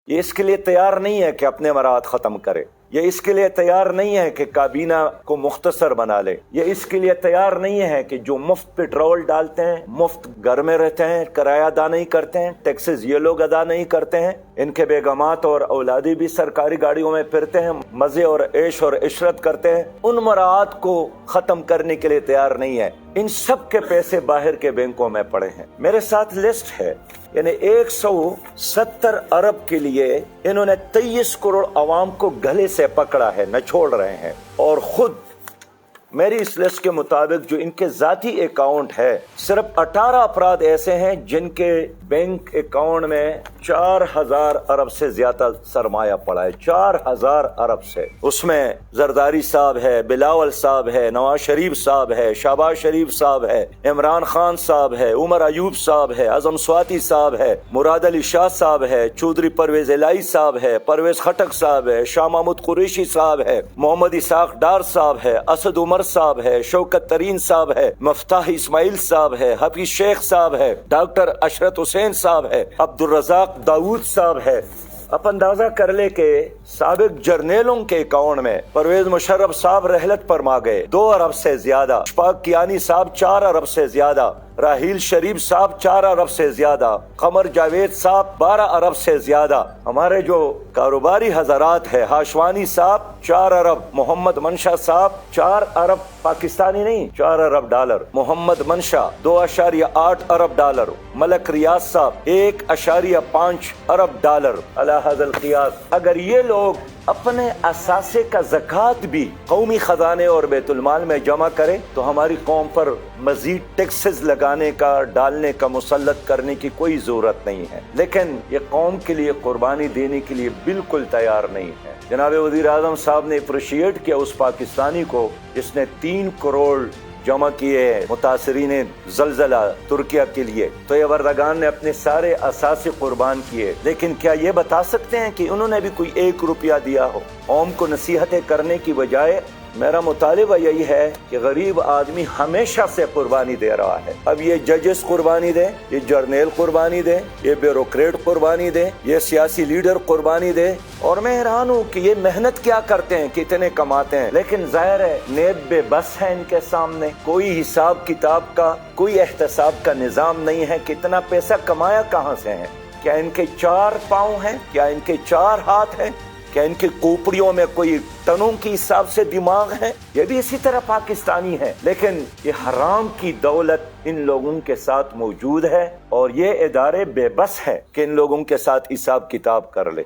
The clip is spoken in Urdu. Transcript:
یہ اس کے لیے تیار نہیں ہے کہ اپنے مراحت ختم کرے، یہ اس کے لیے تیار نہیں ہے کہ کابینہ کو مختصر بنا لے، یہ اس کے لیے تیار نہیں ہے کہ جو مفت پیٹرول ڈالتے ہیں، مفت گھر میں رہتے ہیں، کرایہ ادا نہیں کرتے ہیں، ٹیکسز یہ لوگ ادا نہیں کرتے ہیں، ان کے بیگمات اور اولادی بھی سرکاری گاڑیوں میں پھرتے ہیں، مزے اور عیش اور عشرت کرتے ہیں، ان مراحت کو ختم کرنے کے لیے تیار نہیں ہے۔ ان سب کے پیسے باہر کے بینکوں میں پڑے ہیں۔ میرے ساتھ لسٹ ہے، یعنی 170 ارب کے لیے انہوں نے 23 کروڑ عوام کو گلے سے پکڑا ہے، نہ چھوڑ رہے ہیں، اور خود میری اس لسٹ کے مطابق جو ان کے ذاتی اکاؤنٹ ہے، صرف 18 افراد ایسے ہیں جن کے بینک اکاؤنٹ میں 4000 ارب سے زیادہ سرمایہ پڑا ہے، 4000 ارب سے۔ اس میں زرداری صاحب ہے، بلاول صاحب ہے، نواز شریف صاحب ہے، شہباز شریف صاحب ہے، عمران خان صاحب ہے، عمر ایوب صاحب ہے، اعظم سواتی صاحب ہے، مراد علی شاہ صاحب ہے، چودھری پرویز الہی صاحب ہے، پرویز خٹک صاحب ہے، شاہ محمود قریشی صاحب ہے، محمد اسحاق ڈار صاحب ہے، اسد عمر صاحب ہے، شوکت ترین صاحب ہے، مفتاح اسماعیل صاحب ہے، حفیظ شیخ صاحب ہے، ڈاکٹر اشرت حسین صاحب ہے، عبد الرزاق داؤد صاحب ہے۔ آپ اندازہ کر لے کہ سابق جرنیلوں کے اکاؤنٹ میں پرویز مشرف صاحب رحلت پر ماں گئے 2 ارب سے زیادہ، اشفاق کیانی صاحب 4 ارب سے زیادہ، راحیل شریف صاحب 4 ارب سے زیادہ، قمر جاوید صاحب 12 ارب سے زیادہ۔ ہمارے جو کاروباری حضرات ہیں، ہاشوانی صاحب 4 ارب، محمد منشا صاحب 4 ارب پاکستانی نہیں، 4 ارب ڈالر، محمد منشا 2.8 ارب ڈالر، ملک ریاض صاحب 1.5 ارب ڈالر۔ علی ھذا القیاس اگر یہ لوگ اپنے اثاثے کا زکوٰۃ بھی قومی خزانے اور بیت المال میں جمع کرے تو ہماری قوم پر مزید ٹیکسز لگانے کا، ڈالنے کا، مسلط کرنے کی کوئی ضرورت نہیں ہے، لیکن یہ قوم کے لیے قربانی دینے کے لیے بالکل تیار نہیں ہے۔ جناب وزیر اعظم صاحب نے اپریشیٹ کیا اس پاکستانی کو جس نے 3 کروڑ جمع کیے متاثرین زلزلہ ترکیہ کے لیے، تو یہ وردگان نے اپنے سارے اثاثے قربان کیے، لیکن کیا یہ بتا سکتے ہیں کہ انہوں نے بھی کوئی 1 روپیہ دیا ہو؟ قوم کو نصیحتیں کرنے کی بجائے میرا مطالبہ یہی ہے کہ غریب آدمی ہمیشہ سے قربانی دے رہا ہے۔ اب یہ ججز قربانی دیں، یہ جرنیل قربانی دیں، یہ بیوروکریٹ قربانی دیں، یہ سیاسی لیڈر قربانی دیں، اور میں حیران ہوں کہ یہ محنت کیا کرتے ہیں، کتنے کماتے ہیں، لیکن ظاہر ہے نیب بے بس ہے ان کے سامنے، کوئی حساب کتاب کا، کوئی احتساب کا نظام نہیں ہے، کتنا پیسہ کمایا کہاں سے ہے؟ کیا ان کے 4 پاؤں ہیں؟ کیا ان کے 4 ہاتھ ہیں؟ کیا ان کی کوپڑیوں میں کوئی ٹنوں کی حساب سے دماغ ہے؟ یہ بھی اسی طرح پاکستانی ہے، لیکن یہ حرام کی دولت ان لوگوں کے ساتھ موجود ہے، اور یہ ادارے بے بس ہے کہ ان لوگوں کے ساتھ حساب کتاب کر لے۔